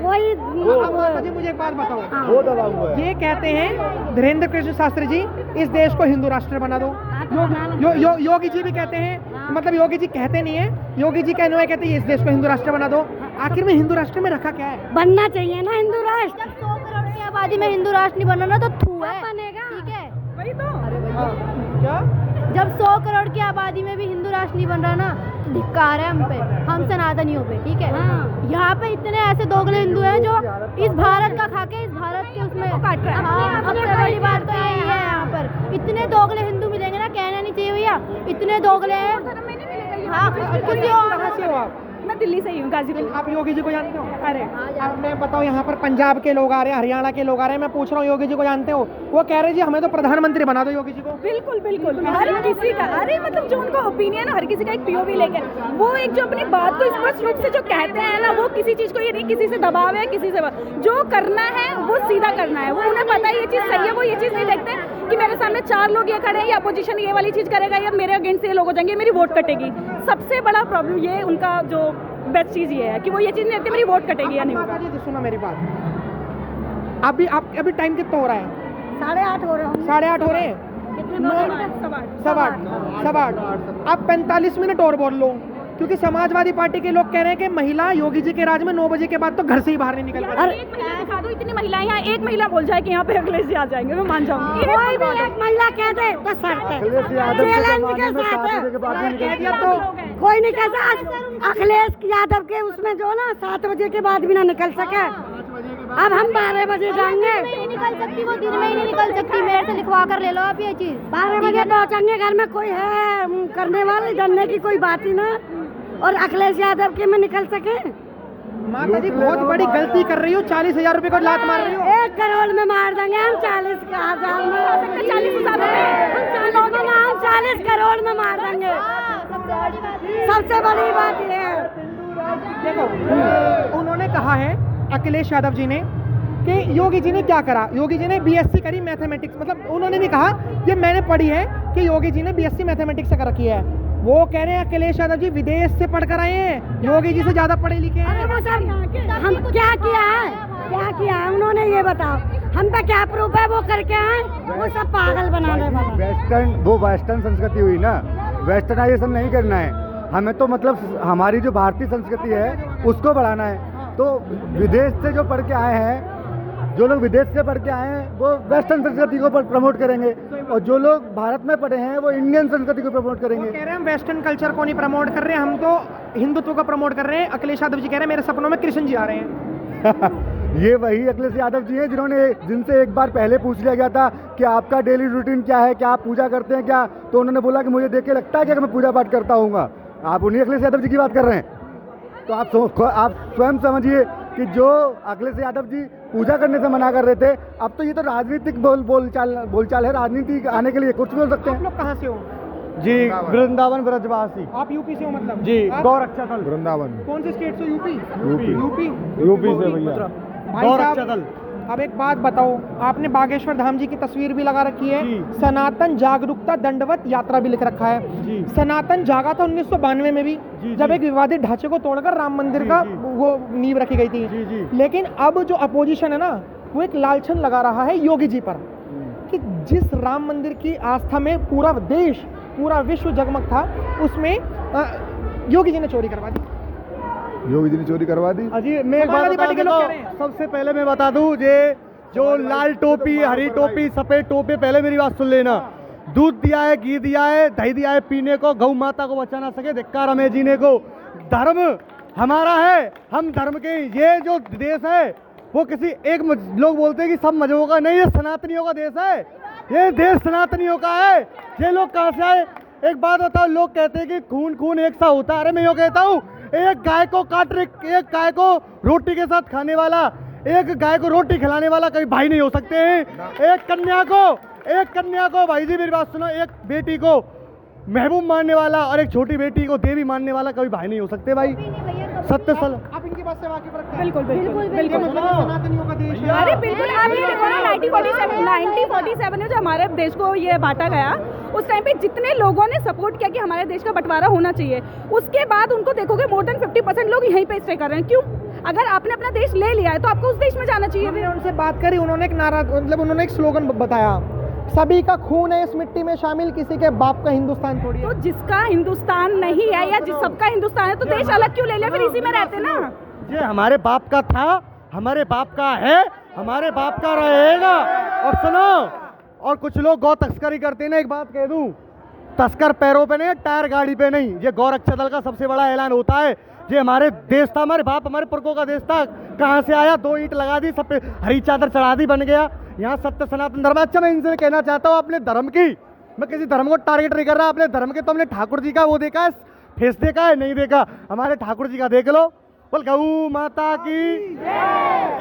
वही जी मुझे एक बात बताओ, वो दबा हुआ है। ये कहते हैं धीरेन्द्र कृष्ण शास्त्री जी इस देश को हिंदू राष्ट्र बना दो। योगी जी भी कहते हैं, मतलब योगी जी कहते नहीं है, योगी जी कहने कहते हैं इस देश को हिंदू राष्ट्र बना दो। आखिर में हिंदू राष्ट्र में रखा क्या है? बनना चाहिए ना हिंदू राष्ट्र। 100 करोड़ की आबादी में हिंदू राष्ट्र नहीं बना ना तो थू है, बनेगा। ठीक है वही तो। क्या जब 100 करोड़ की आबादी में भी हिंदू राष्ट्र नहीं बन रहा ना तो धिक्कार है हम पे, हम सनातनियों पे, ठीक है। यहाँ पे इतने ऐसे दोगले हिंदू हैं जो इस भारत का खा के इस भारत के उसमें काट रहे हैं। सबसे बड़ी बात तो यही है, यहाँ पर इतने दोगले हिंदू मिलेंगे ना, कहना नहीं चाहिए भैया, इतने दोगले हैं। हाँ किसी और मैं दिल्ली से ही हूँ, गाजीपुर। आप योगी जी को जानते हो? अरे अब मैं बताऊँ, यहाँ पर पंजाब के लोग आ रहे हैं, हरियाणा के लोग आ रहे हैं, मैं पूछ रहा हूँ योगी जी को जानते हो? वो कह रहे जी हमें तो प्रधानमंत्री बना दो योगी जी को। बिल्कुल बिल्कुल, हर किसी का, अरे मतलब जो उनका ओपिनियन है, हर किसी का एक पीओवी लेके वो एक जो अपनी बात को स्पष्ट रूप से जो कहते हैं ना, वो किसी चीज को ये नहीं किसी से दबाव है, किसी से जो करना है वो सीधा करना है। वो उन्हें पता है ये चीज सही है, वो ये चीज नहीं देखते कि मेरे सामने 4 लोग ये खड़े हैं, या अपोजिशन ये वाली चीज करेगा, या मेरे अगेंस्ट ये लोग हो जाएंगे, मेरी वोट कटेगी। सबसे बड़ा प्रॉब्लम ये उनका जो बेस्ट चीज ये है कि वो ये चीज नहीं देखते मेरी वोट कटेगी या नहीं होगा। सुनो मेरी बात, अभी टाइम कितना हो रहा है? 8:30 हो रहे हैं। 8:30 हो रहे हैं? 8:15। आप 45 मिनट और बोल लो, क्योंकि समाजवादी पार्टी के लोग कह रहे हैं कि महिला योगी जी के राज में 9 बजे के बाद तो घर से ही बाहर नहीं निकल पाती। एक महिला दिखा दो, इतनी महिलाएं यहाँ, एक महिला बोल जाए कि यहाँ पे अखिलेश जी आ जाएंगे, मैं मान जाऊंगी। कोई भी एक महिला कह दे तो कोई नहीं कहता अखिलेश यादव के उसमें जो ना 7 बजे के बाद भी ना निकल सके। अब हम 12 बजे जाएंगे। नहीं निकल सकती, वो दिन में ही नहीं निकल सकती। मेरे से लिखवा कर ले लो आप ये चीज। 12 बजे पहुँचेंगे, घर में कोई है करने वाले, डरने की कोई बात ही ना। और अखिलेश यादव के में निकल सके। माता जी बहुत बड़ी गलती कर रही हो, 40,000 रुपए को लात मार रही हो। 1 करोड़ में मार देंगे हम, 40,000 में, 40,000 हम 40 करोड़ में मार देंगे। सबसे बड़ी बात ये है, देखो उन्होंने कहा है अखिलेश यादव जी ने कि योगी जी ने क्या करा, योगी जी ने बीएससी करी मैथमेटिक्स, मतलब उन्होंने नहीं कहा ये मैंने पढ़ी है कि योगी जी ने बीएससी मैथमेटिक्स से कर रखी है। वो कह रहे हैं अखिलेश यादव जी विदेश से पढ़कर आए हैं, योगी जी से ज्यादा पढ़े लिखे हैं। हम क्या किया है, क्या किया है उन्होंने ये बताओ, हम पे क्या प्रूफ है वो करके आए? वो सब पागल बनाने वाला। वो वेस्टर्न संस्कृति हुई ना, वेस्टर्नाइजेशन नहीं करना है हमें, तो मतलब हमारी जो भारतीय संस्कृति है उसको बढ़ाना है। तो विदेश से जो पढ़ के आए हैं, जो लोग विदेश से पढ़ के आए हैं वो वेस्टर्न संस्कृति को प्रमोट करेंगे, और जो लोग भारत में पढ़े हैं वो इंडियन संस्कृति को प्रमोट करेंगे। कह रहे हैं हम वेस्टर्न कल्चर को नहीं प्रमोट कर रहे हैं, हम तो हिंदुत्व को प्रमोट कर रहे हैं। अखिलेश यादव जी कह रहे हैं मेरे सपनों में कृष्ण जी आ रहे हैं। ये वही अखिलेश यादव जी हैं जिनसे एक बार पहले पूछ लिया गया था कि आपका डेली रूटीन क्या है, क्या आप पूजा करते हैं क्या, तो उन्होंने बोला कि मुझे देख के लगता है कि मैं पूजा पाठ करता हूँगा। आप उन्हीं अखिलेश यादव जी की बात कर रहे हैं। तो आप स्वयं समझिए कि जो अखिलेश यादव जी पूजा करने से मना कर रहे थे, अब तो ये तो राजनीतिक बोलचाल है। राजनीति आने के लिए कुछ भी हो सकते हैं। आप लोग कहाँ से हो? जी वृंदावन ब्रजवासी। आप यूपी से हो? मतलब जी गौरक्षा दल वृंदावन। कौन से स्टेट से? यूपी से भैया। गौरक्षा दल। अब एक बात बताओ, आपने बागेश्वर धाम जी की तस्वीर भी लगा रखी है, सनातन जागरूकता दंडवत यात्रा भी लिख रखा है। सनातन जागा था 1992 में भी, जब एक विवादित ढांचे को तोड़कर राम मंदिर का वो नींव रखी गई थी। लेकिन अब जो अपोजिशन है ना, वो एक लालछन लगा रहा है योगी जी पर कि जिस राम मंदिर की आस्था में पूरा देश, पूरा विश्व जगमग था, उसमें योगी जी ने चोरी करवा दी। योगी जी ने चोरी करवा दी। अजी मैं एक बात बता दूं, सबसे पहले मैं बता दूं, ये जो लाल टोपी, हरी टोपी, सफेद टोपी, पहले मेरी बात सुन लेना। दूध दिया है, घी दिया है, दही दिया है पीने को, गौ माता को बचा ना सके, धिक्कार हमें जीने को। धर्म हमारा है, हम धर्म के। ये जो देश है वो किसी एक लोग बोलते हैं कि सब मजहबों का नहीं, ये सनातनियों का देश है। ये देश सनातनियों का है। ये लोग कहाँ से आए? एक बात बताओ, लोग कहते हैं कि खून खून एक सा होता है। अरे मैं यो कहता हूँ, एक गाय को एक गाय को रोटी के साथ खाने वाला, एक गाय को रोटी खिलाने वाला कभी भाई नहीं हो सकते हैं। एक कन्या को भाई जी मेरी बात सुनो, एक बेटी को महबूब मानने वाला और एक छोटी बेटी को देवी मानने वाला कभी भाई नहीं हो सकते भाई। सत्य सल आप इनकी बात से वाकिफ रखते हैं? बिल्कुल सनातनियों का देश है। अरे बिल्कुल, आप ये देखो ना 1947 में जो हमारे देश को ये बांटा गया, उस टाइम पे जितने लोगों ने सपोर्ट किया कि हमारे देश का बंटवारा होना चाहिए, उसके बाद उनको देखोगे मोर देन 50% लोग यहीं पे स्टे कर रहे हैं। क्यों? अगर आपने अपना देश ले लिया है तो आपको उस देश में जाना चाहिए। हमने उनसे बात करी, उन्होंने एक नारा, मतलब उन्होंने एक स्लोगन बताया, सभी का खून है इस मिट्टी में शामिल, किसी के बाप का हिंदुस्तान थोड़ी है। तो जिसका हिंदुस्तान नहीं है या जिस सबका हिंदुस्तान है तो देश अलग क्यों ले लिया, फिर इसी में रहते ना। ये हमारे बाप का था, हमारे बाप का है, हमारे बाप का रहेगा। और सुनो, और कुछ लोग गौ तस्करी करते हैं ना, एक बात कह दूं, तस्कर पैरों पे नहीं, टायर गाड़ी पे नहीं। ये गौरक्षा दल का सबसे बड़ा ऐलान होता है, ये हमारे देश था, हमारे बाप हमारे पुरखों का देश था, कहाँ से आया, 2 ईंट लगा दी, सब पे हरी चादर चढ़ा दी, बन गया। यहाँ सत्य सनातन धर्म। अच्छा, मैं इनसे कहना चाहता हूँ, अपने धर्म की, मैं किसी धर्म को टारगेट नहीं कर रहा, अपने धर्म के तो हमने ठाकुर जी का वो देखा है, फेस देखा है, नहीं देखा। हमारे ठाकुर जी का देख लो, बोल गऊ माता की।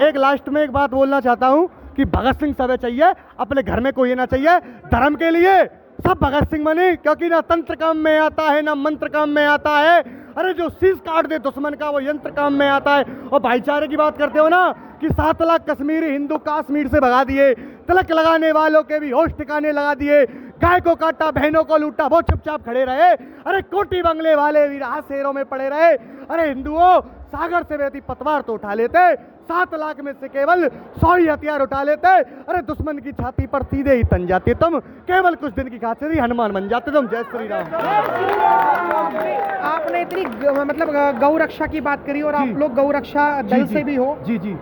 एक लास्ट में एक बात बोलना चाहता हूँ कि भगत सिंह सब चाहिए, अपने घर में कोई ना चाहिए। धर्म के लिए सब भगत सिंह बने, क्योंकि ना तंत्र काम में आता है ना मंत्र काम में आता है। अरे जो शीश काट दे दुश्मन का वो यंत्र काम में आता है। और भाईचारे की बात करते हो ना कि 7 लाख कश्मीरी हिंदू कश्मीर से भगा दिए, तिलक लगाने वालों के भी होश ठिकाने लगा दिए, गाय को काटा बहनों को लूटा, वो चुपचाप खड़े रहे। अरे कोटी बंगले वाले भी शेरों में पड़े रहे। अरे हिंदुओं, सागर से बहती पतवार तो उठा लेते, 7 लाख में से केवल 100 ही हथियार उठा लेते। अरे दुश्मन की छाती पर सीधे ही तन जाते तुम, केवल कुछ दिन की खातिर हनुमान बन जाते तुम। जय श्री राम। आपने इतनी मतलब गौ रक्षा की बात करी और आप लोग गौ रक्षा दल से भी हो। जी जी।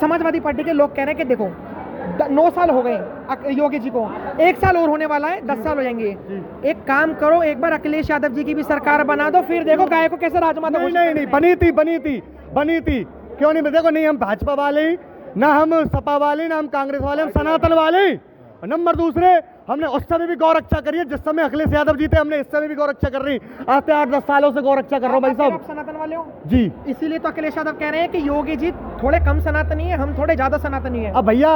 समाजवादी पार्टी के लोग कह रहे हैं कि देखो 9 साल हो गए योगी जी को, 1 साल और होने वाला है, 10 साल हो जाएंगे। एक काम करो, एक बार अखिलेश यादव जी की भी सरकार बना दो, फिर देखो गाय को कैसे राजमाता। नहीं, बनी थी, क्यों नहीं। देखो, नहीं हम भाजपा वाले, ना हम सपा वाले, ना हम कांग्रेस वाले, हम सनातन वाले। नंबर दूसरे, हमने उस समय भी गौ रक्षा करी है जिस समय अखिलेश यादव जी थे, हमने इस समय भी गौ रक्षा कर रही। आज से 8-10 सालों से गौ रक्षा कर रहा हूँ भाई साहब। आप सनातन वाले हो जी, इसीलिए तो अखिलेश यादव कह रहे हैं कि योगी जी थोड़े कम सनातनी है, हम थोड़े ज्यादा सनातनी है। अब भैया,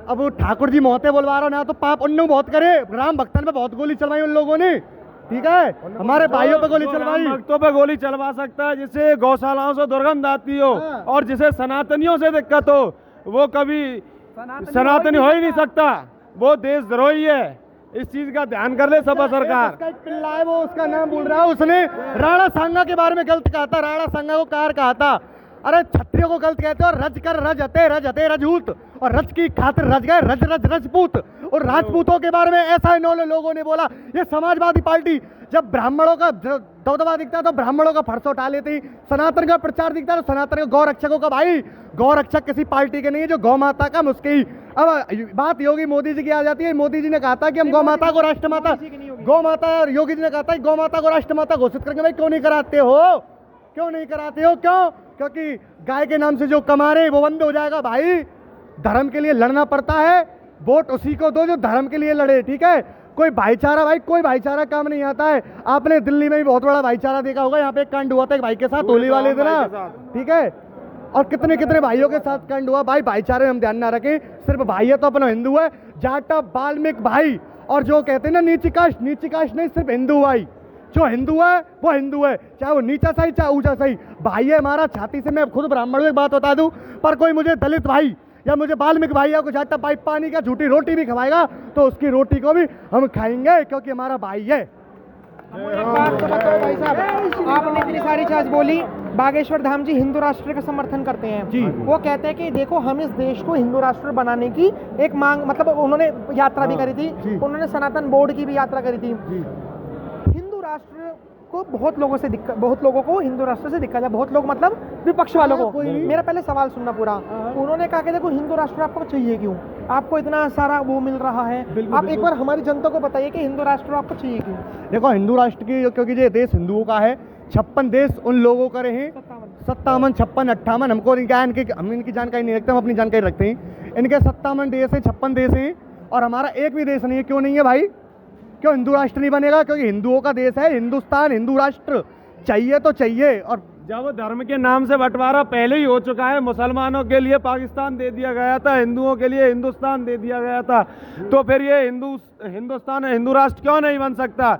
अब वो ठाकुर जी मोहते बोलवा रहा ना, तो पाप उन्होंने बहुत करे। राम भक्तन पे बहुत गोली चलवाई उन लोगों ने, ठीक है, हमारे भाइयों पे गोली चलवाई। भक्तों पे गोली चलवा सकता है जिसे गौशालाओं से दुर्गंध आती हो, और जिसे सनातनियों से दिक्कत हो, वो कभी सनातनी हो ही नहीं सकता, वो देशद्रोही है। इस चीज का ध्यान कर ले सपा सरकार। उसका एक पिल्ला है, वो उसका नाम बोल रहा है, उसने राणा सांगा के बारे में गलत कहा था, राणा सांगा को कार कहा था। अरे क्षत्रियों को गलत कहते हो, रज कर रज हते रजूत, और रज की खातिर रज गए रज रज रजपूत। और राजपूतों के बारे में ऐसा इन्होंने लोगों ने बोला। ये समाजवादी पार्टी जब ब्राह्मणों का दबदबा दिखता तो ब्राह्मणों का फर्श उठा लेती, सनातन का प्रचार दिखता तो सनातन के गौ रक्षकों का। भाई, गौ रक्षक किसी पार्टी के नहीं है, जो गौ माता का मुस्की। अब बात योगी मोदी जी की आ जाती है। मोदी जी ने कहा था कि हम गौ माता को राष्ट्रमाता, गौ माता, योगी जी ने कहा था कि गौ माता को राष्ट्रमाता घोषित करेंगे। भाई क्यों नहीं कराते हो, क्यों नहीं कराते हो? क्यों? क्योंकि गाय के नाम से जो कमा रहे वो बंद हो जाएगा। भाई, धर्म के लिए लड़ना पड़ता है, वोट उसी को दो जो धर्म के लिए लड़े, ठीक है। कोई भाईचारा, भाई कोई भाईचारा काम नहीं आता है। आपने दिल्ली में भी बहुत बड़ा भाईचारा देखा होगा, यहाँ पे एक कांड हुआ था एक भाई के साथ, होली वाले दिन, ठीक है, और कितने कितने भाइयों के साथ कांड हुआ। भाई भाईचारे में हम ध्यान ना रखें, सिर्फ भाई है तो अपना हिंदू है, जाटा बाल्मीक भाई, और जो कहते हैं ना नीची कास्ट नहीं, सिर्फ हिंदू भाई। जो हिंदू है वो हिंदू है, चाहे वो नीचा सही चाहे ऊंचा सही, भाई है हमारा छाती से। मैं खुद ब्राह्मण हूं, एक बात बता दूं, पर कोई मुझे दलित भाई या मुझे बाल्मीक भाई या कुछ आटा पाइप पानी का झूठी रोटी भी खवाएगा तो उसकी रोटी को भी हम खाएंगे, क्योंकि हमारा भाई है। एक बात तो बताओ भाई साहब, आपने इतनी सारी चीज बोली, बागेश्वर धाम जी हिंदू राष्ट्र का समर्थन करते हैं जी। वो कहते हैं कि देखो हम इस देश को हिंदू राष्ट्र बनाने की एक मांग, मतलब उन्होंने यात्रा भी करी थी, उन्होंने सनातन बोर्ड की भी यात्रा करी थी। हिंदू राष्ट्र को बहुत लोगों से दिक्कत, बहुत लोगों को हिंदू राष्ट्र से दिक्कत है, बहुत लोग मतलब विपक्ष वालों को। मेरा पहले सवाल सुनना पूरा। उन्होंने कहा कि देखो हिंदू राष्ट्र आपको चाहिए क्यों, आपको इतना सारा वो मिल रहा है, आप एक बार हमारी जनता को बताइए कि हिंदू राष्ट्र आपको चाहिए क्यों। देखो, हिंदू राष्ट्र की, क्योंकि ये देश हिंदुओं का है, 56 देश उन लोगों का रहे, 57, 56, 58, हमको हम इनकी जानकारी नहीं रखते, हम अपनी जानकारी रखते हैं। इनके 57 देश है, 56 देश हैं, और हमारा एक भी देश नहीं है। क्यों नहीं है भाई? क्यों हिंदू राष्ट्र नहीं बनेगा? क्योंकि हिंदुओं का देश है हिंदुस्तान, हिंदू राष्ट्र चाहिए तो चाहिए। और जब धर्म के नाम से बंटवारा पहले ही हो चुका है, मुसलमानों के लिए पाकिस्तान दे दिया गया था, हिंदुओं के लिए हिंदुस्तान दे दिया गया था, तो फिर ये हिंदुस्तान हिंदू राष्ट्र क्यों नहीं बन सकता?